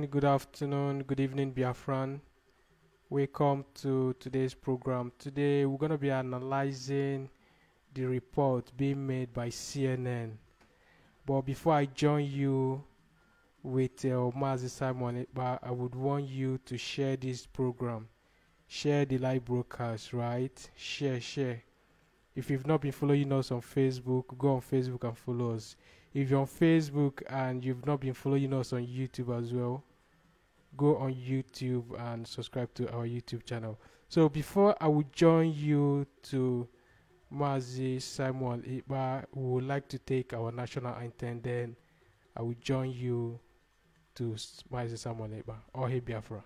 Good afternoon, good evening, Biafran. Welcome to today's program. Today we're going to be analyzing the report being made by CNN. But before I join you with Mazi Simon, I would want you to share this program. Share the live broadcast, right? Share. If you've not been following us on Facebook, go on Facebook and follow us. If you're on Facebook and you've not been following us on YouTube as well, go on YouTube and subscribe to our YouTube channel. So before I will join you to Mazi Simon, we would like to take our national anthem, then I will join you to Mazi Simon or Hey Biafra.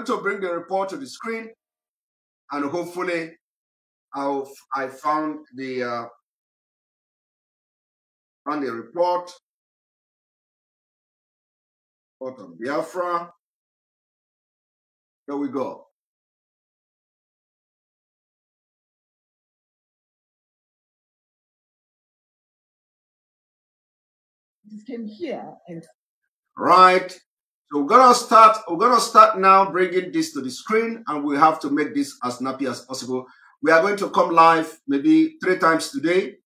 To bring the report to the screen, and hopefully I found the report of Biafra. There we go. This came here and right. So we're gonna start now bringing this to the screen, and we have to make this as snappy as possible. We are going to come live maybe 3 times today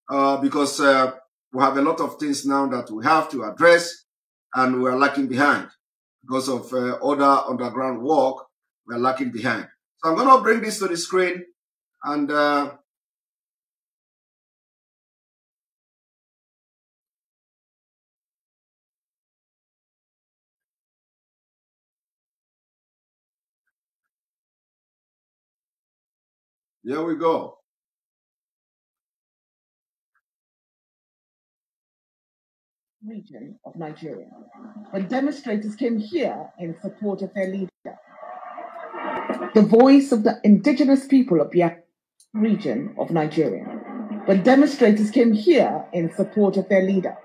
because we have a lot of things now that we have to address, and we are lacking behind because of other underground work. We are lacking behind. So I'm gonna bring this to the screen, and here we go. Region of Nigeria, when demonstrators came here in support of their leader. The voice of the indigenous people of Biafra region of Nigeria, when demonstrators came here in support of their leader.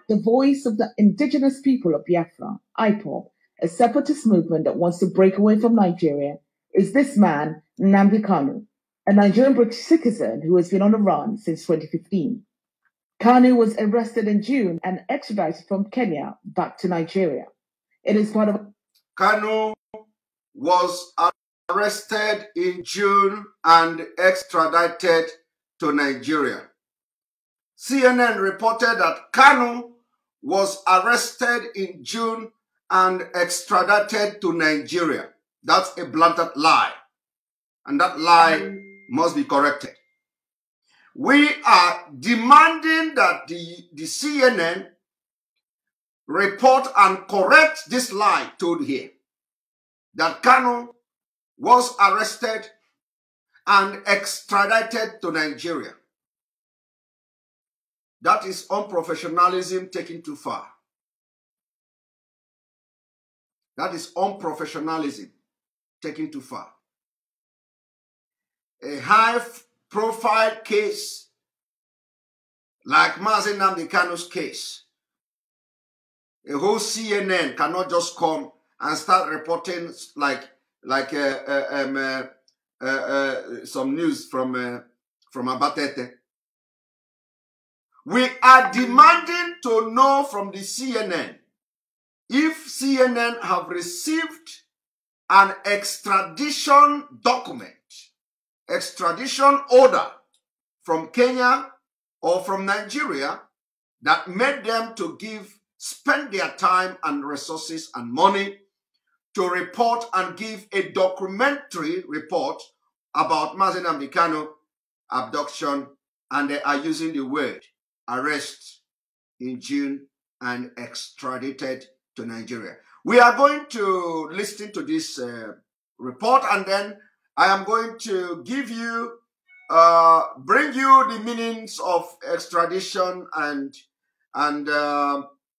The voice of the indigenous people of Biafra, Ipob, a separatist movement that wants to break away from Nigeria is this man, Nnamdi Kanu, a Nigerian British citizen who has been on the run since 2015. Kanu was arrested in June and extradited from Kenya back to Nigeria. It is part of... Kanu was arrested in June and extradited to Nigeria. CNN reported that Kanu was arrested in June and extradited to Nigeria. That's a blatant lie. And that lie must be corrected. We are demanding that the CNN report and correct this lie told here. That Kanu was arrested and extradited to Nigeria. That is unprofessionalism taken too far. That is unprofessionalism taken too far. A high-profile case like Mazi Nnamdi Kanu's case, a whole CNN cannot just come and start reporting like some news from Abatete. We are demanding to know from the CNN if CNN have received an extradition document, extradition order from Kenya or from Nigeria that made them to spend their time and resources and money to report and give a documentary report about Mazi Nnamdi Kanu abduction, and they are using the word arrest in June and extradited to Nigeria. We are going to listen to this report, and then I am going to give you, bring you the meanings of extradition and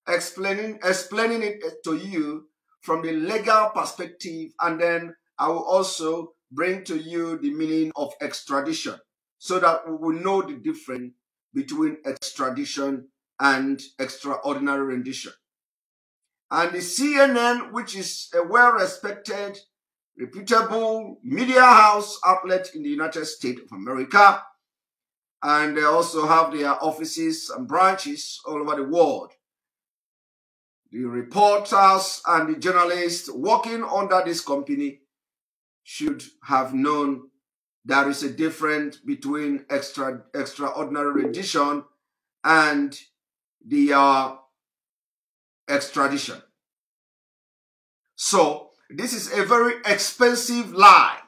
explaining it to you from the legal perspective, and then I will also bring to you the meaning of extradition so that we will know the difference between extradition and extraordinary rendition. And the CNN, which is a well-respected, reputable media house outlet in the United States of America, and they also have their offices and branches all over the world. The reporters and the journalists working under this company should have known there is a difference between extraordinary rendition and the extradition. So this is a very expensive lie.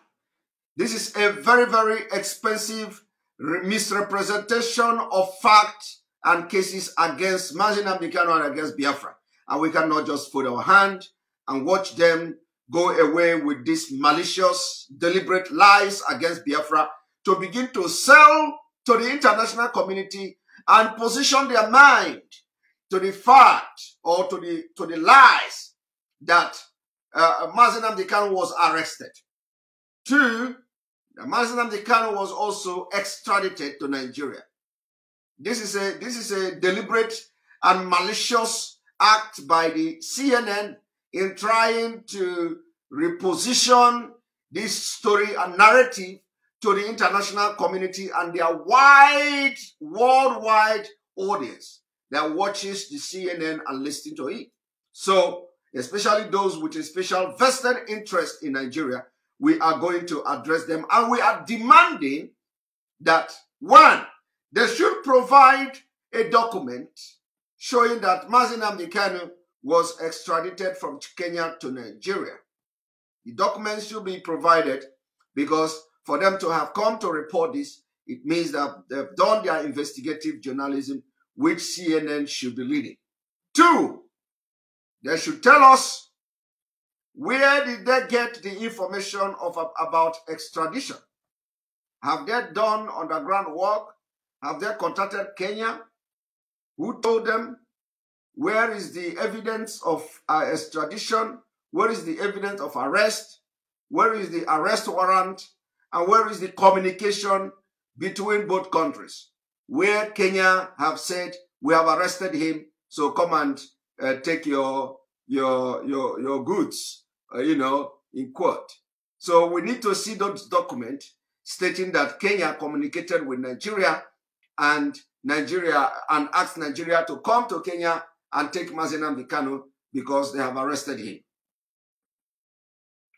This is a very, very expensive misrepresentation of facts and cases against Mazi Nnamdi Kanu and against Biafra. And we cannot just fold our hand and watch them go away with these malicious, deliberate lies against Biafra to begin to sell to the international community and position their mind to the fact or to the lies that Mazi Nnamdi Kanu was arrested. Two, Mazi Nnamdi Kanu was also extradited to Nigeria. This is a deliberate and malicious act by the CNN in trying to reposition this story and narrative to the international community and their wide, worldwide audience that watches the CNN and listens to it. So, especially those with a special vested interest in Nigeria, we are going to address them, and we are demanding that, one, they should provide a document showing that Mazi Nnamdi Kanu was extradited from Kenya to Nigeria. The documents should be provided because for them to have come to report this, it means that they've done their investigative journalism, which CNN should be leading. Two, they should tell us where did they get the information about extradition. Have they done underground work? Have they contacted Kenya? Who told them? Where is the evidence of extradition? Where is the evidence of arrest? Where is the arrest warrant? And where is the communication between both countries? Where Kenya have said, we have arrested him, so come and take your goods, in court. So we need to see those documents stating that Kenya communicated with Nigeria and asked Nigeria to come to Kenya and take Mazi Nnamdi Kanu because they have arrested him.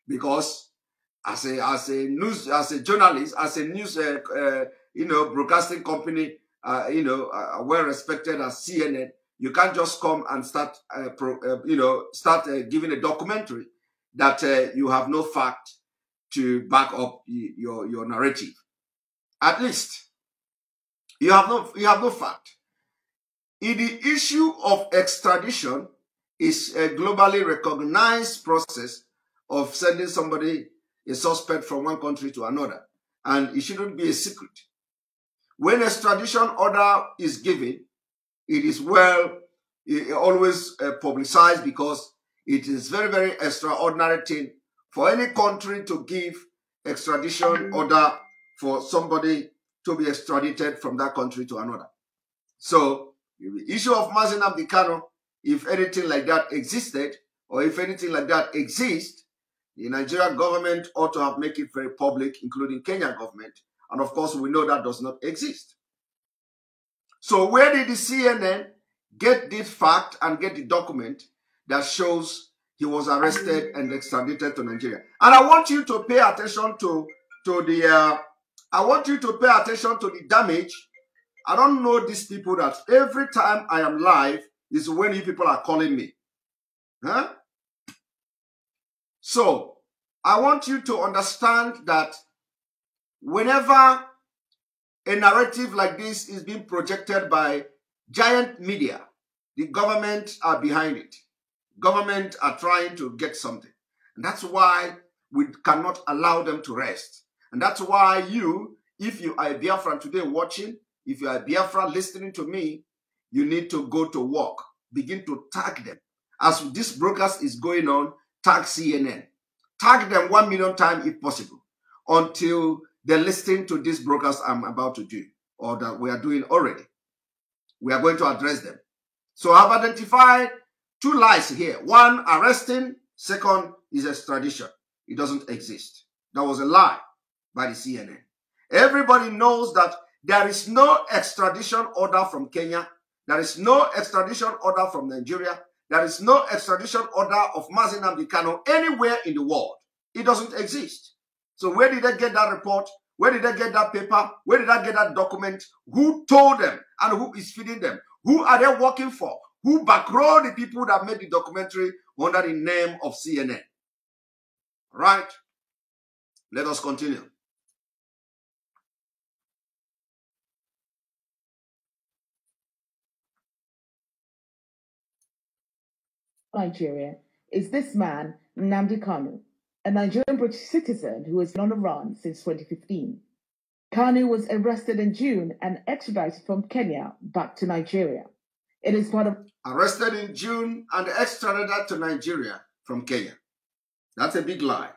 Because as a journalist, as a news broadcasting company, well respected as CNN, you can't just come and start giving a documentary that you have no fact to back up your narrative. At least you have no fact. In the issue of extradition is a globally recognized process of sending somebody, a suspect, from one country to another, and it shouldn't be a secret. When a extradition order is given, it is always publicized, because it is very, very extraordinary thing for any country to give extradition order for somebody to be extradited from that country to another. So the issue of Mazi Nnamdi Kanu, if anything like that existed, or if anything like that exists, the Nigerian government ought to have made it very public, including Kenyan government. And of course, we know that does not exist. So where did the CNN get this fact and get the document that shows he was arrested and extradited to Nigeria? And I want you to pay attention to the damage. I don't know these people that every time I am live is when you people are calling me. Huh? So I want you to understand that whenever a narrative like this is being projected by giant media, the government are behind it. Government are trying to get something. And that's why we cannot allow them to rest. And that's why if you are a Biafran today watching, if you are a Biafra listening to me, you need to go to work. Begin to tag them. As this broadcast is going on, tag CNN. Tag them 1 million times if possible, until they're listening to this broadcast I'm about to do, or that we are doing already. We are going to address them. So I've identified 2 lies here. One, arresting. Second is extradition. It doesn't exist. That was a lie by the CNN. Everybody knows that there is no extradition order from Kenya. There is no extradition order from Nigeria. There is no extradition order of Mazi Nnamdi Kanu anywhere in the world. It doesn't exist. So where did they get that report? Where did they get that paper? Where did they get that document? Who told them and who is feeding them? Who are they working for? Who backroll the people that made the documentary under the name of CNN? Right? Let us continue. Nigeria is this man, Nnamdi Kanu, a Nigerian British citizen who has been on the run since 2015. Kanu was arrested in June and extradited from Kenya back to Nigeria. It is part of... Arrested in June and extradited to Nigeria from Kenya. That's a big lie.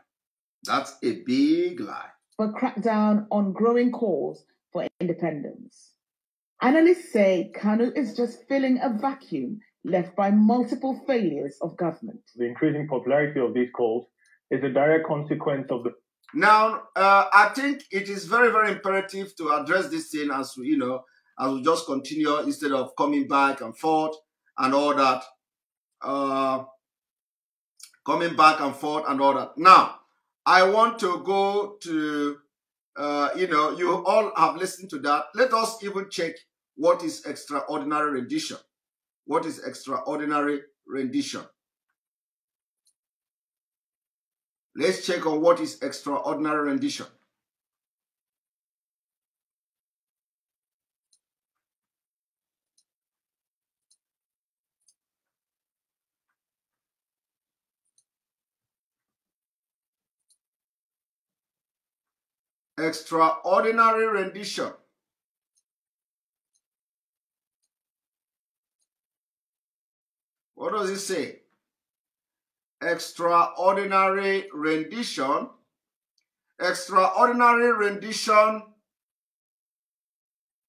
That's a big lie. A crackdown on growing calls for independence. Analysts say Kanu is just filling a vacuum left by multiple failures of government. The increasing popularity of these calls is a direct consequence of the... Now, I think it is very, very imperative to address this thing as we just continue instead of coming back and forth and all that. Coming back and forth and all that. Now, I want to go to, you all have listened to that. Let us even check what is extraordinary rendition. What is extraordinary rendition? Let's check on what is extraordinary rendition. Extraordinary rendition. What does it say? Extraordinary rendition. Extraordinary rendition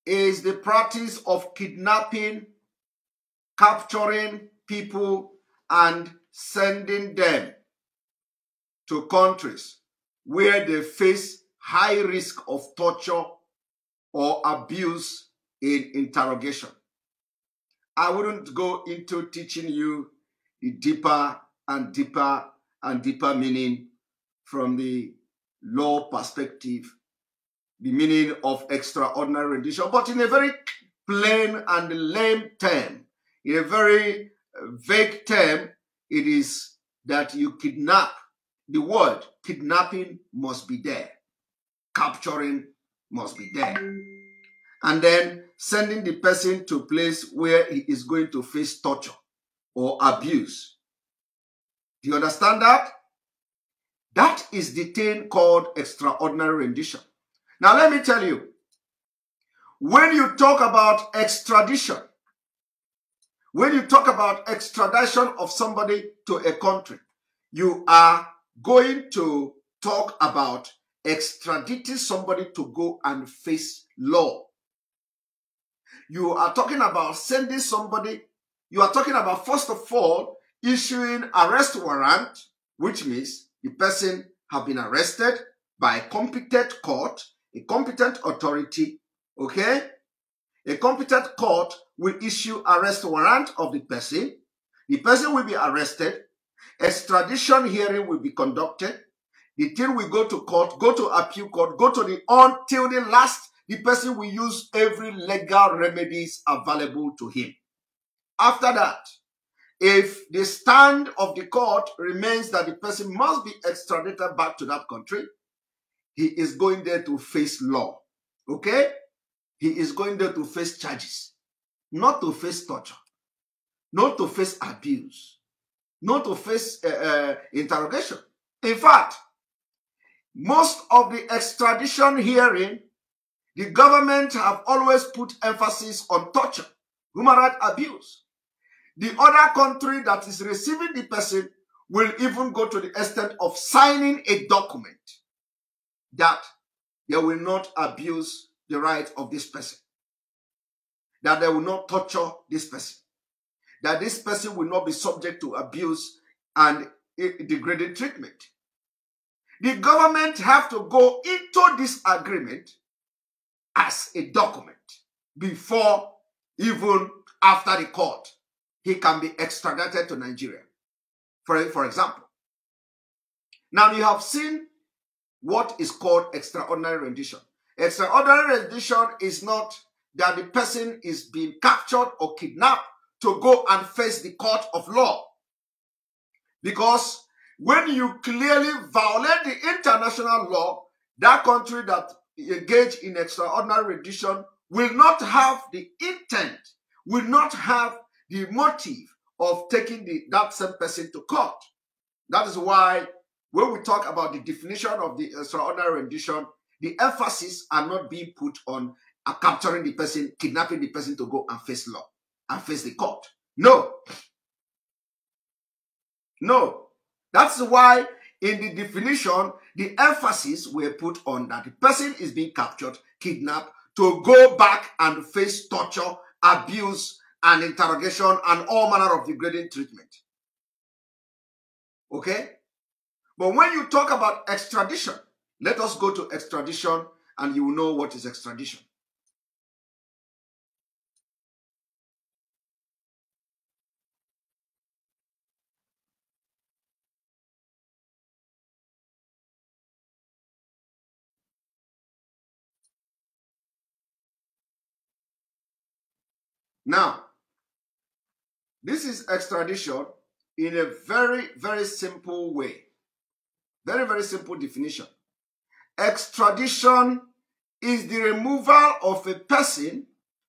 is the practice of kidnapping, capturing people, and sending them to countries where they face high risk of torture or abuse in interrogation. I wouldn't go into teaching you the deeper and deeper and deeper meaning from the law perspective, the meaning of extraordinary rendition, but in a very plain and lame term, in a very vague term, it is that you kidnap. The word kidnapping must be there. Capturing must be there. And then sending the person to a place where he is going to face torture or abuse. Do you understand that? That is the thing called extraordinary rendition. Now let me tell you, when you talk about extradition, when you talk about extradition of somebody to a country, you are going to talk about extraditing somebody to go and face law. You are talking about sending somebody, you are talking about, first of all, issuing arrest warrant, which means the person have been arrested by a competent court, a competent authority, okay? A competent court will issue arrest warrant of the person. The person will be arrested. Extradition hearing will be conducted. The thing will go to court, go to appeal court, go to the until the last, the person will use every legal remedies available to him. After that, if the stand of the court remains that the person must be extradited back to that country, he is going there to face law. Okay? He is going there to face charges, not to face torture, not to face abuse, not to face interrogation. In fact, most of the extradition hearing, the government have always put emphasis on torture, human rights abuse. The other country that is receiving the person will even go to the extent of signing a document that they will not abuse the right of this person, that they will not torture this person, that this person will not be subject to abuse and degrading treatment. The government have to go into this agreement as a document before, even after the court, he can be extradited to Nigeria, for example. Now you have seen what is called extraordinary rendition. Extraordinary rendition is not that the person is being captured or kidnapped to go and face the court of law. Because when you clearly violate the international law, that country that engage in extraordinary rendition will not have the intent, will not have the motive of taking that same person to court. That is why when we talk about the definition of the extraordinary rendition, the emphasis are not being put on capturing the person, kidnapping the person to go and face law and face the court. No. No. That's why in the definition, the emphasis were put on that the person is being captured, kidnapped, to go back and face torture, abuse, and interrogation, and all manner of degrading treatment. Okay? But when you talk about extradition, let us go to extradition, and you will know what is extradition. Now, this is extradition in a very, very simple way. Very, very simple definition. Extradition is the removal of a person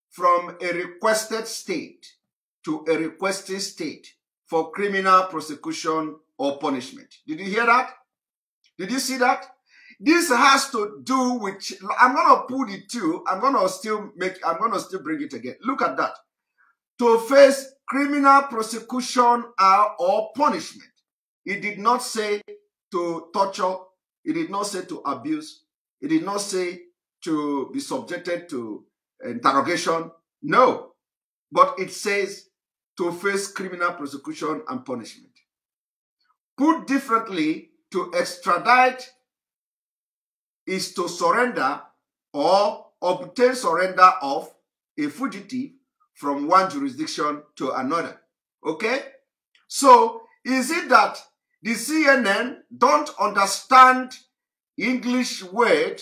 from a requested state to a requesting state for criminal prosecution or punishment. Did you hear that? Did you see that? This has to do with, I'm going to pull the two, I'm going to still bring it again. Look at that. To face criminal prosecution or punishment. It did not say to torture. It did not say to abuse. It did not say to be subjected to interrogation. No. But it says to face criminal prosecution and punishment. Put differently, to extradite is to surrender or obtain surrender of a fugitive from one jurisdiction to another. Okay? So, is it that the CNN don't understand English word?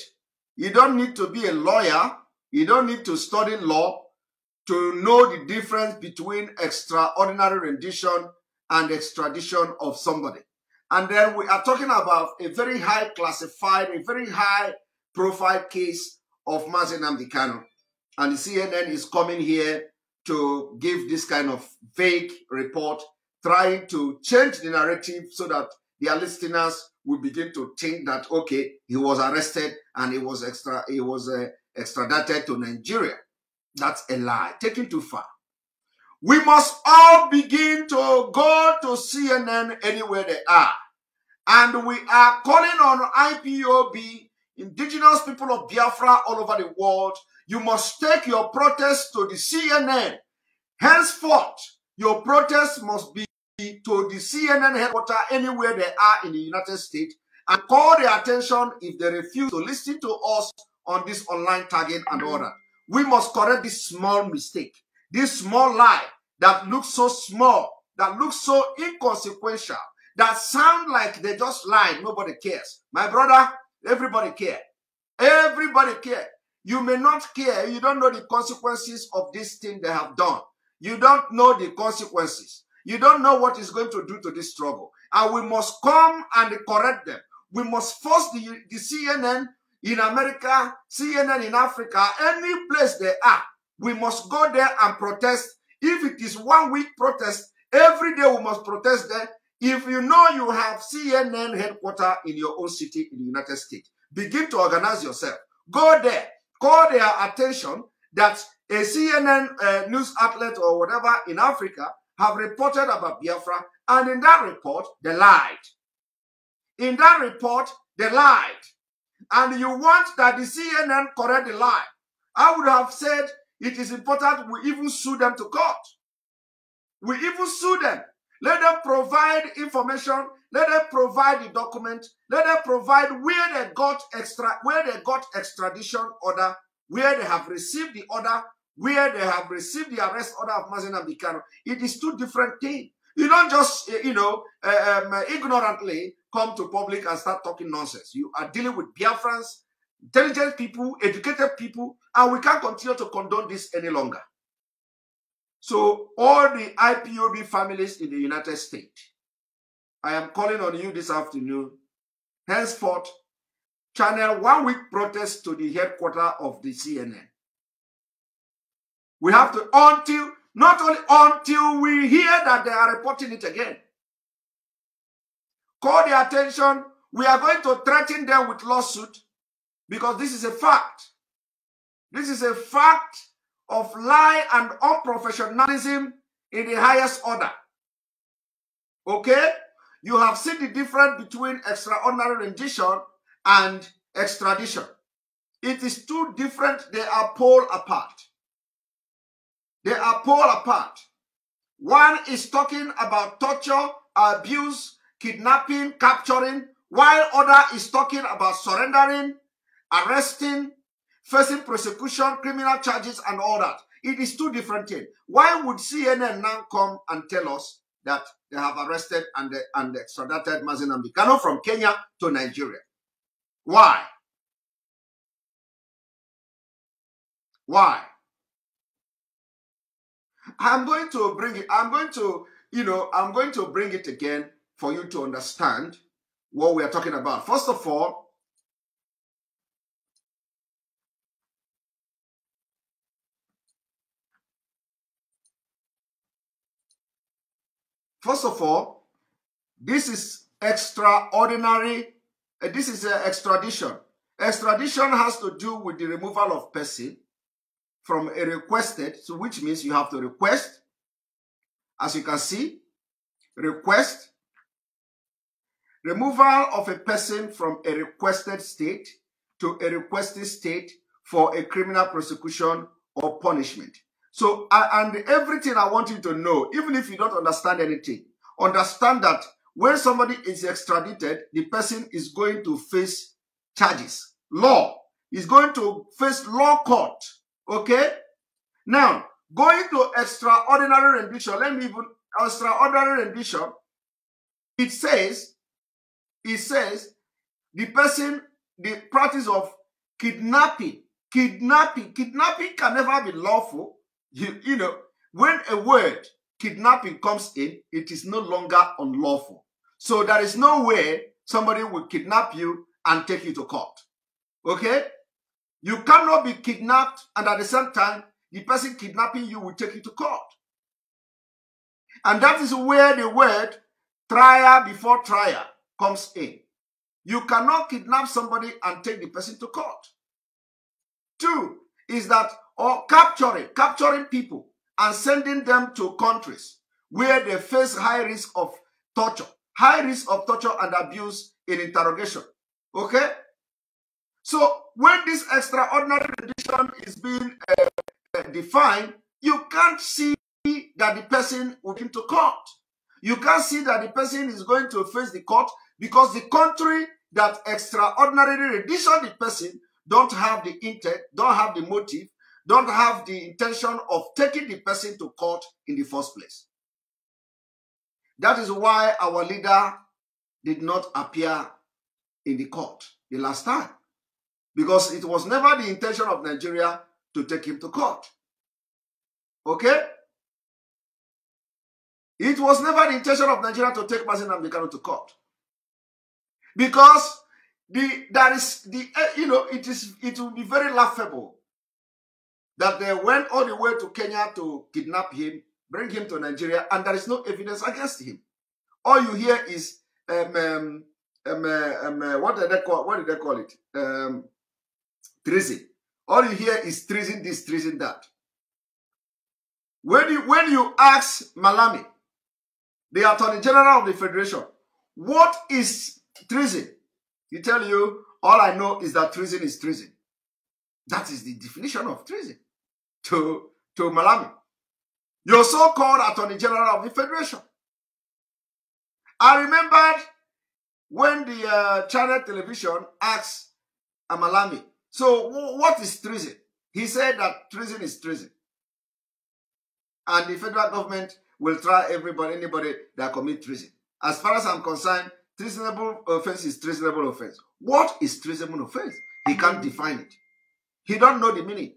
You don't need to be a lawyer. You don't need to study law to know the difference between extraordinary rendition and extradition of somebody. And then we are talking about a very high classified, a very high profile case of Mazi Nnamdi Kanu. And the CNN is coming here to give this kind of vague report, trying to change the narrative so that their listeners will begin to think that, okay, he was arrested and he was extradited to Nigeria. That's a lie, taken too far. We must all begin to go to CNN anywhere they are. And we are calling on IPOB, indigenous people of Biafra all over the world. You must take your protest to the CNN. Henceforth, your protest must be to the CNN headquarters anywhere they are in the United States and call their attention if they refuse to listen to us on this online tagging and all that. We must correct this small mistake, this small lie that looks so small, that looks so inconsequential, that sound like they just lied. Nobody cares. My brother, everybody care. Everybody care. You may not care. You don't know the consequences of this thing they have done. You don't know the consequences. You don't know what it's going to do to this struggle. And we must come and correct them. We must force the CNN in America, CNN in Africa, any place they are. We must go there and protest. If it is 1 week protest, every day we must protest there. If you know you have CNN headquarters in your own city in the United States, begin to organize yourself. Go there. Call their attention that a CNN news outlet or whatever in Africa have reported about Biafra, and in that report, they lied. In that report, they lied. And you want that the CNN correct the lie. I would have said it is important we even sue them to court. We even sue them. Let them provide information. Let them provide the document. Let them provide where they got extradition order, where they have received the order, where they have received the arrest order of Mazi Nnamdi Kanu. It is two different things. You don't just, ignorantly come to public and start talking nonsense. You are dealing with Biafrans, intelligent people, educated people, and we can't continue to condone this any longer. So all the IPOB families in the United States, I am calling on you this afternoon. Henceforth, channel 1 week protest to the headquarters of the CNN. We have to, not only until we hear that they are reporting it again. Call the attention. We are going to threaten them with lawsuit because this is a fact. This is a fact of lie and unprofessionalism in the highest order. Okay? You have seen the difference between extraordinary rendition and extradition. It is two different, they are pole apart. They are pole apart. One is talking about torture, abuse, kidnapping, capturing, while other is talking about surrendering, arresting, facing prosecution, criminal charges, and all that. It is two different things. Why would CNN now come and tell us that they have arrested and extradited Mazi Nnamdi Kanu from Kenya to Nigeria? Why? Why? I'm going to bring it. I'm going to bring it again for you to understand what we are talking about. First of all, this is extraordinary. This is extradition. Extradition has to do with the removal of person from a requested, so which means you have to request. As you can see, request. Removal of a person from a requested state to a requested state for a criminal prosecution or punishment. So, and everything I want you to know, even if you don't understand anything, understand that when somebody is extradited, the person is going to face charges. law. He's going to face law court. Okay? Now, going to extraordinary rendition, let me even, extraordinary rendition, it says, the person, the practice of kidnapping can never be lawful. You know, when a word kidnapping comes in, it is no longer unlawful. So there is no way somebody will kidnap you and take you to court. Okay? You cannot be kidnapped and at the same time, the person kidnapping you will take you to court. And that is where the word trial before trial comes in. You cannot kidnap somebody and take the person to court. 2 is that, or capturing people and sending them to countries where they face high risk of torture and abuse in interrogation. Okay? So when this extraordinary rendition is being defined, you can't see that the person will be to court. You can't see that the person is going to face the court because the country that extraordinarily rendition the person don't have the intent, don't have the motive, don't have the intention of taking the person to court in the first place. That is why our leader did not appear in the court the last time. Because it was never the intention of Nigeria to take him to court. Okay? It was never the intention of Nigeria to take Mazi Nnamdi Kanu to court. Because it will be very laughable that they went all the way to Kenya to kidnap him, bring him to Nigeria, and there is no evidence against him. All you hear is what did they call it? Treason. All you hear is treason this, treason that. When you ask Malami, the Attorney General of the Federation, what is treason? He tell you, all I know is that treason is treason. That is the definition of treason to Malami. Your so-called Attorney General of the Federation. I remembered when the channel television asked Malami, so what is treason? He said that treason is treason. And the federal government will try anybody that commit treason. As far as I'm concerned, treasonable offense is treasonable offense. What is treasonable offense? He can't define it. He don't know the meaning.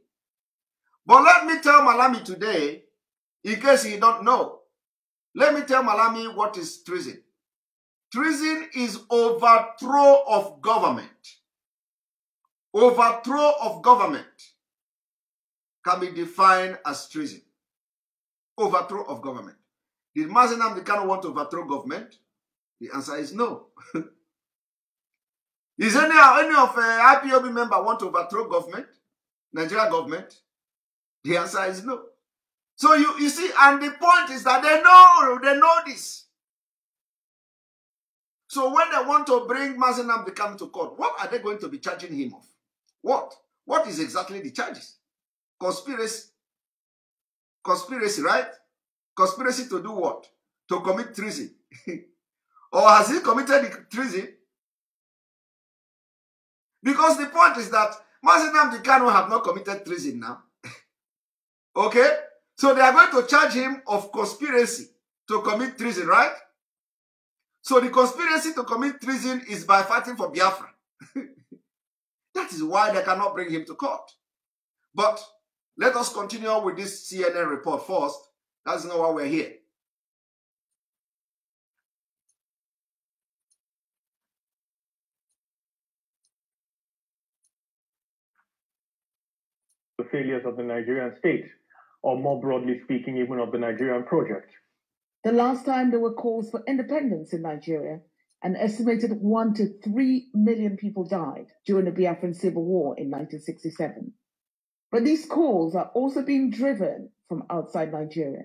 But let me tell Malami today, in case he don't know, let me tell Malami what is treason. Treason is overthrow of government. Overthrow of government can be defined as treason. Overthrow of government. Did Mazi Nnamdi Kanu want to overthrow government? The answer is no. Is any of IPOB member want to overthrow government? Nigeria government? The answer is no. So you see, and the point is that they know this. So when they want to bring Mazi Nnamdi Kanu to court, what are they going to be charging him of? What? What is exactly the charges? Conspiracy. Conspiracy, right? Conspiracy to do what? To commit treason. Or has he committed the treason? Because the point is that Mazi Nnamdi Kanu have not committed treason now. Okay? So they are going to charge him of conspiracy to commit treason, right? So the conspiracy to commit treason is by fighting for Biafra. That is why they cannot bring him to court. But let us continue with this CNN report first. That's not why we're here. The failures of the Nigerian state, or more broadly speaking, even of the Nigerian project. The last time there were calls for independence in Nigeria, an estimated 1 to 3 million people died during the Biafran Civil War in 1967. But these calls are also being driven from outside Nigeria.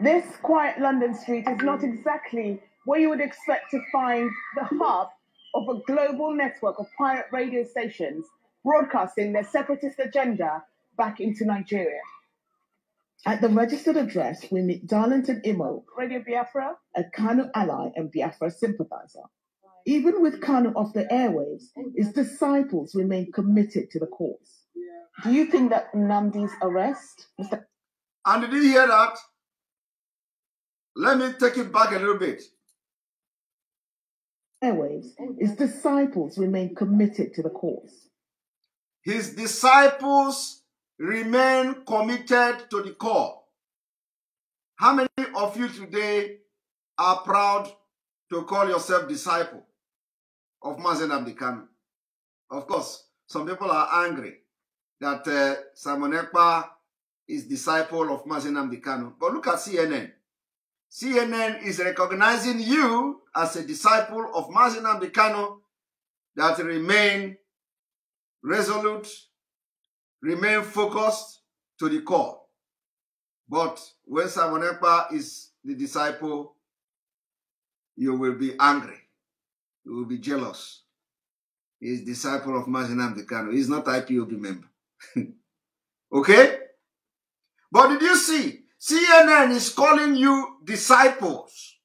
This quiet London street is not exactly where you would expect to find the hub of a global network of pirate radio stations broadcasting their separatist agenda back into Nigeria. At the registered address, we meet Darlington Imo, Radio Biafra, a Kanu ally and Biafra sympathizer. Even with Kanu off the airwaves, his disciples remain committed to the cause. Do you think that Nnamdi's arrest, Mr. And did you hear that? Let me take it back a little bit. Airwaves, his disciples remain committed to the cause. His disciples remain committed to the core. How many of you today are proud to call yourself disciple of Mazi Nnamdi Kanu? Of course, some people are angry that Simon Ekpa is disciple of Mazi Nnamdi Kanu. But look at CNN. CNN is recognizing you as a disciple of Mazi Nnamdi Kanu that remain resolute, remain focused to the core. But when Simon Ekpa is the disciple, you will be angry. You will be jealous. He is disciple of Mazi Nnamdi Kanu. He is not IPOB member. Okay? But did you see? CNN is calling you disciples.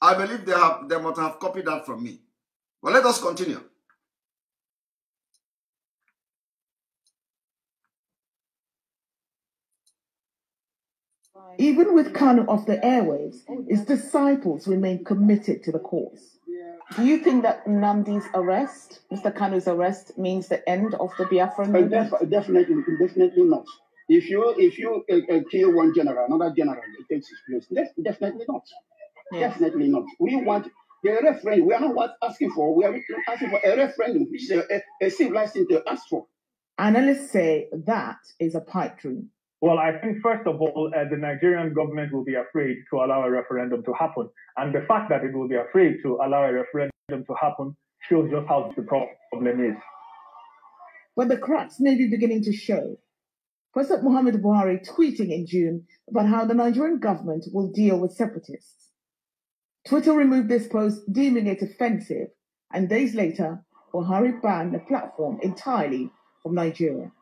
I believe they must have copied that from me. But let us continue. Even with Kanu off the airwaves, his disciples remain committed to the cause. Do you think that Nnamdi's arrest, Mr. Kanu's arrest, means the end of the Biafra movement? Definitely not. If you kill one general, another general takes his place. Definitely not. Yes. Definitely not. We want the referendum. We are not asking for. We are asking for a referendum, which is a civilized thing to ask for. Analysts say that is a pipe dream. Well, I think, first of all, the Nigerian government will be afraid to allow a referendum to happen. And the fact that it will be afraid to allow a referendum to happen shows just how the problem is. But the cracks may be beginning to show. President Muhammadu Buhari tweeting in June about how the Nigerian government will deal with separatists. Twitter removed this post, deeming it offensive, and days later, Buhari banned the platform entirely from Nigeria.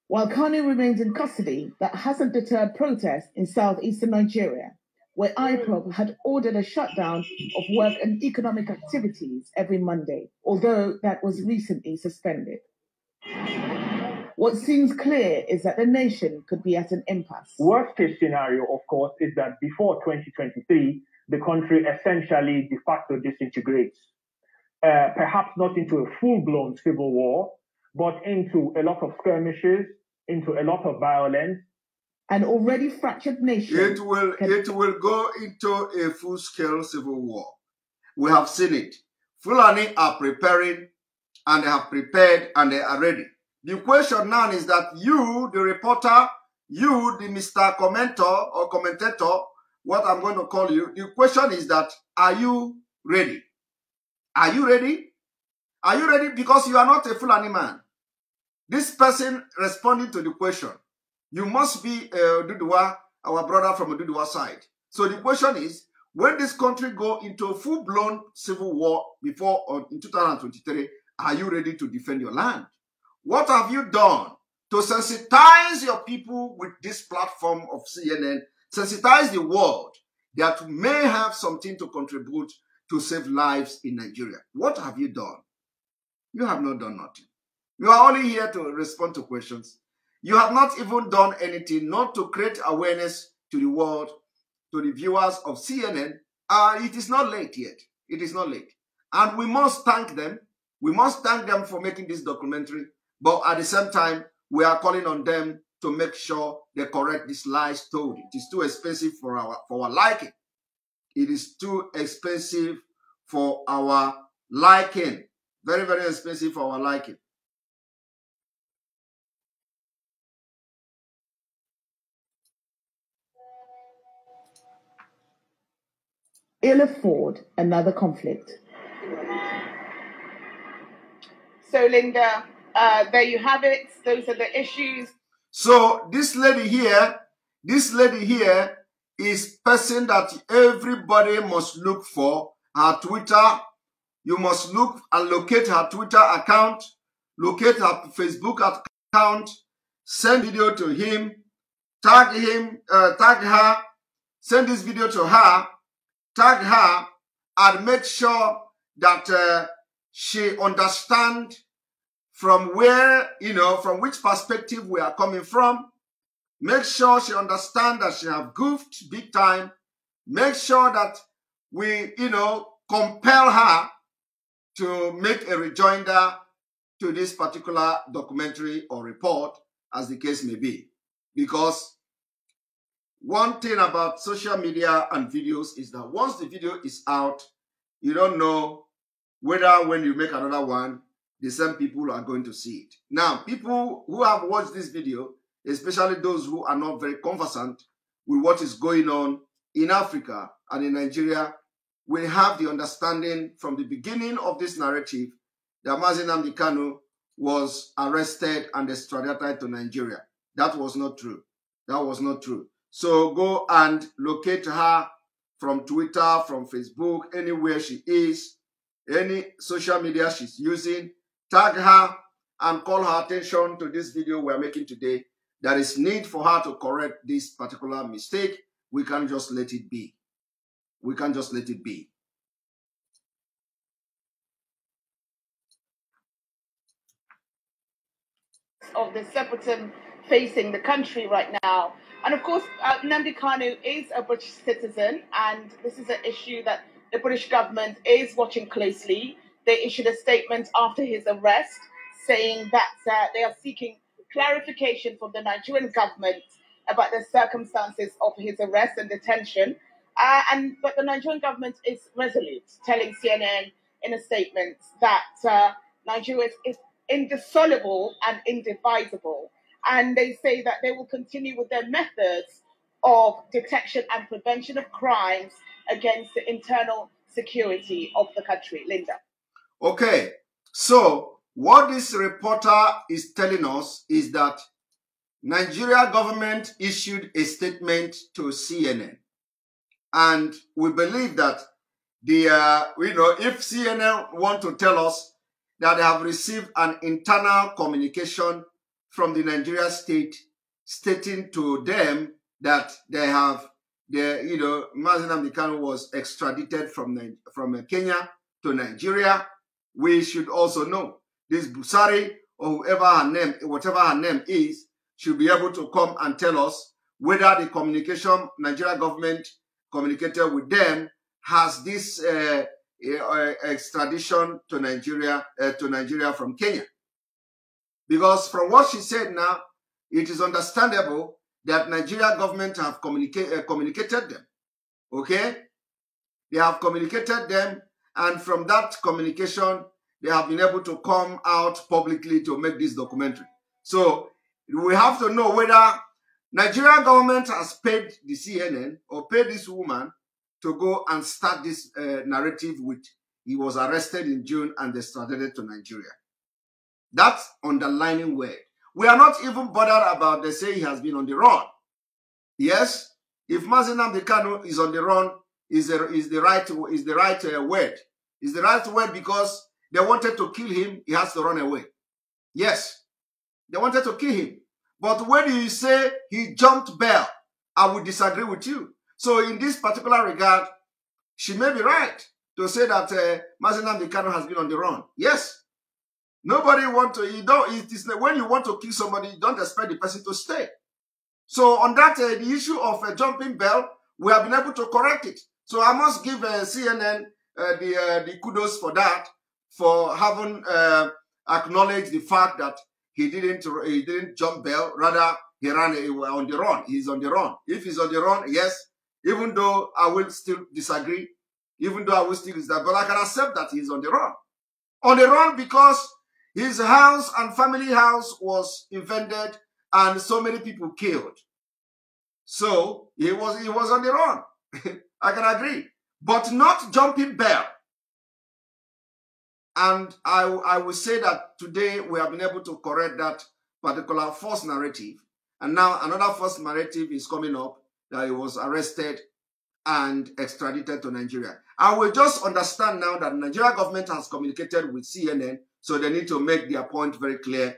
While Kanu remains in custody, that hasn't deterred protests in southeastern Nigeria, where Ipob had ordered a shutdown of work and economic activities every Monday, although that was recently suspended. What seems clear is that the nation could be at an impasse. Worst case scenario, of course, is that before 2023, the country essentially de facto disintegrates. Perhaps not into a full-blown civil war, but into a lot of skirmishes, into a lot of violence. An already fractured nation. It will go into a full-scale civil war. We have seen it. Fulani are preparing, and they have prepared, and they are ready. The question now is that you, the reporter, you, the Mr. Commentor or commentator, what I'm going to call you, the question is that, are you ready? Are you ready? Are you ready? Because you are not a Fulani man. This person responding to the question, you must be Duduwa, our brother from the Duduwa side. So the question is, when this country go into a full-blown civil war before or in 2023, are you ready to defend your land? What have you done to sensitize your people with this platform of CNN, sensitize the world that may have something to contribute to save lives in Nigeria? What have you done? You have not done nothing. You are only here to respond to questions. You have not even done anything, not to create awareness to the world, to the viewers of CNN. It is not late yet. It is not late. And we must thank them. We must thank them for making this documentary. But at the same time, we are calling on them to make sure they correct this lies told. It is too expensive for our liking. It is too expensive for our liking. Very, very expensive for our liking. Ill afford another conflict. So, Linda, there you have it. Those are the issues. So this lady here is person that everybody must look for. Her Twitter, you must look and locate her Twitter account, locate her Facebook account, send video to him, tag her, send this video to her, tag her and make sure that she understands from where, from which perspective we are coming from. Make sure she understands that she have goofed big time. Make sure that we, compel her to make a rejoinder to this particular documentary or report, as the case may be. Because one thing about social media and videos is that once the video is out, you don't know whether when you make another one, the same people are going to see it. Now, people who have watched this video, especially those who are not very conversant with what is going on in Africa and in Nigeria, will have the understanding from the beginning of this narrative that Mazi Nnamdi Kanu was arrested and extradited to Nigeria. That was not true. That was not true. So go and locate her from Twitter, from Facebook, anywhere she is, any social media she's using, tag her and call her attention to this video we're making today. There is need for her to correct this particular mistake. We can't just let it be. We can't just let it be. Of the separatism facing the country right now. And of course, Nnamdi Kanu is a British citizen, and this is an issue that the British government is watching closely. They issued a statement after his arrest saying that they are seeking clarification from the Nigerian government about the circumstances of his arrest and detention. But the Nigerian government is resolute, telling CNN in a statement that Nigeria is indissoluble and indivisible. And they say that they will continue with their methods of detection and prevention of crimes against the internal security of the country. Linda. Okay, so what this reporter is telling us is that Nigeria government issued a statement to CNN. And we believe that if CNN want to tell us that they have received an internal communication from the Nigeria state stating to them that they have, Mazi Nnamdi Kanu was extradited from Kenya to Nigeria, we should also know this Busari or whatever her name is, should be able to come and tell us whether the communication Nigeria government communicated with them has this extradition to Nigeria from Kenya. Because from what she said now, it is understandable that Nigeria government have communicated them. Okay? They have communicated them, and from that communication, they have been able to come out publicly to make this documentary. So we have to know whether Nigeria government has paid the CNN or paid this woman to go and start this narrative with he was arrested in June and extradited to Nigeria. That's underlining word. We are not even bothered about they say he has been on the run. Yes, if Mazi Nnamdi Kanu is on the run, is the right word. Is the right word because they wanted to kill him, he has to run away. Yes, they wanted to kill him. But when you say he jumped bail, I would disagree with you. So in this particular regard, she may be right to say that Mazi Nnamdi Kanu has been on the run. Yes. Nobody want to, when you want to kill somebody, you don't expect the person to stay. So on that, the issue of jumping bail, we have been able to correct it. So I must give CNN the kudos for that, for having acknowledged the fact that he didn't jump bail, rather he ran on the run. He's on the run. If he's on the run, yes, even though I will still disagree, but I can accept that he's on the run. On the run because his house and family house was invaded and so many people killed. So he was on the run. I can agree. But not jumping bail. And I will say that today we have been able to correct that particular false narrative. And now another false narrative is coming up that he was arrested and extradited to Nigeria. I will just understand now that the Nigeria government has communicated with CNN, so they need to make their point very clear.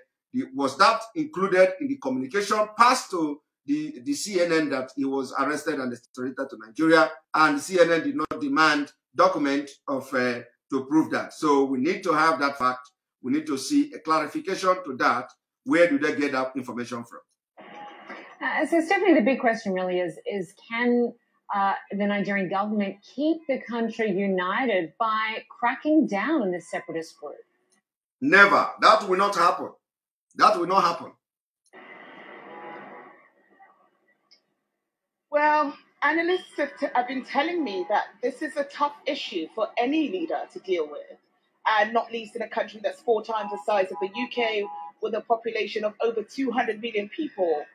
Was that included in the communication passed to the CNN that he was arrested and extradited to Nigeria, and CNN did not demand document of to prove that. So we need to have that fact. We need to see a clarification to that. Where do they get that information from? So Stephanie, the big question really is can the Nigerian government keep the country united by cracking down on this separatist group? Never. That will not happen. That will not happen. Well, analysts have been telling me that this is a tough issue for any leader to deal with, and not least in a country that's 4 times the size of the UK, with a population of over 200 million people.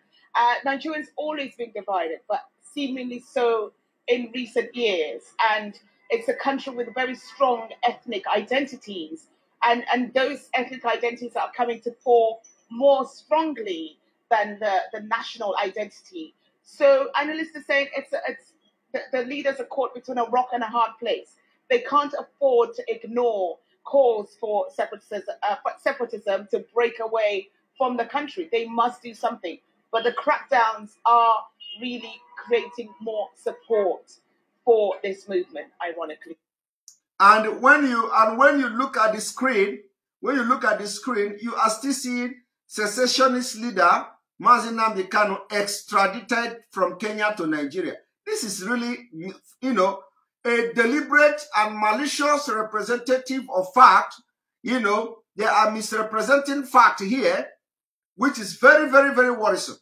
Nigerians always been divided, but seemingly so in recent years. And it's a country with very strong ethnic identities. And those ethnic identities are coming to fore more strongly than the national identity. So analysts are saying the leaders are caught between a rock and a hard place. They can't afford to ignore calls for separatism to break away from the country. They must do something. But the crackdowns are really creating more support for this movement, ironically. And when you look at the screen, you are still seeing secessionist leader Mazi Nnamdi Kanu extradited from Kenya to Nigeria. This is really, a deliberate and malicious representative of fact. They are misrepresenting fact here, which is very, very, very worrisome.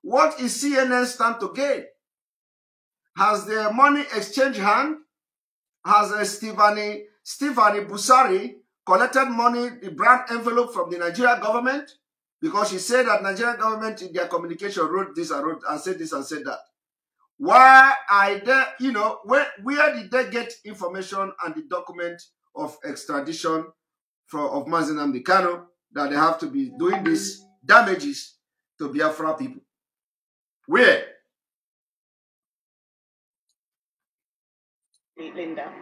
What is CNN stand to gain? Has the money exchange hand? Has Stefani Busari collected money, the brand envelope from the Nigerian government? Because she said that Nigerian government in their communication wrote this and said this and said that. Why are they, where did they get information and the document of extradition of Mazi Nnamdi Kanu that they have to be doing these damages to Biafra people? Where? Linda.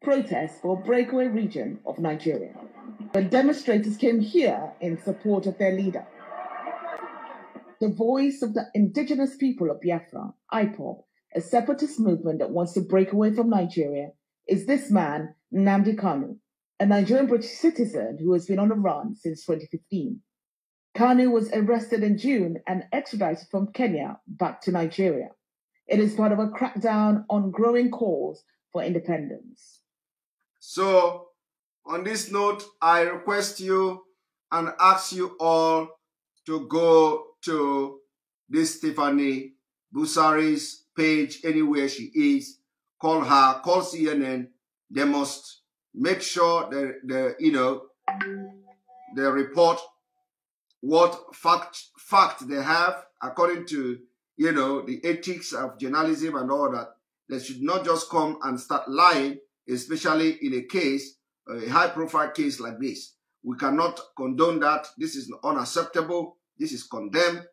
Protest for a breakaway region of Nigeria, when demonstrators came here in support of their leader. The voice of the indigenous people of Biafra, Ipob, a separatist movement that wants to break away from Nigeria, is this man, Nnamdi Kanu, a Nigerian British citizen who has been on the run since 2015. Kanu was arrested in June and extradited from Kenya back to Nigeria. It is part of a crackdown on growing calls for independence. So, on this note, I request you and ask you all to go to this Stephanie Busari's page anywhere she is. Call her, call CNN. They must make sure they report what fact they have according to the ethics of journalism and all that. They should not just come and start lying, especially in a case, a high-profile case like this. We cannot condone that. This is unacceptable. This is condemned.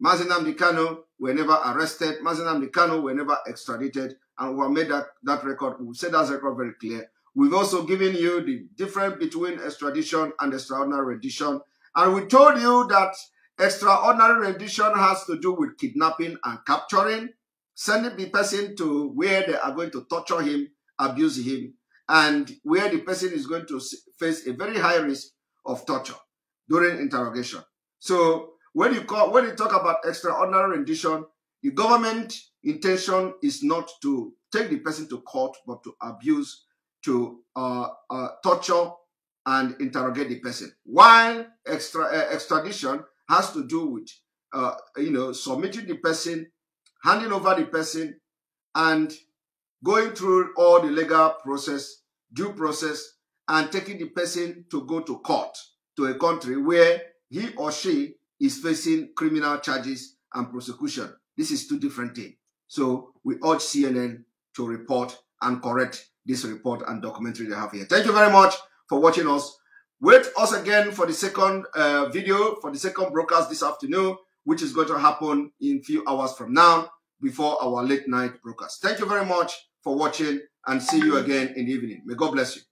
Mazi Nnamdi Kanu were never arrested. Mazi Nnamdi Kanu were never extradited. And we have made that record. We've said that record very clear. We've also given you the difference between extradition and extraordinary rendition. And we told you that extraordinary rendition has to do with kidnapping and capturing, sending the person to where they are going to torture him, abuse him, and where the person is going to face a very high risk of torture during interrogation. So when you talk about extraordinary rendition, the government intention is not to take the person to court, but to abuse, to torture and interrogate the person. While extradition has to do with submitting the person, handing over the person, and going through all the legal process, due process, and taking the person to go to court, to a country where he or she is facing criminal charges and prosecution. This is two different things. So we urge CNN to report and correct this report and documentary they have here. Thank you very much for watching us. Wait us again for the second video, for the second broadcast this afternoon. which is going to happen in a few hours from now before our late night broadcast. Thank you very much for watching, and see you again in the evening. May God bless you.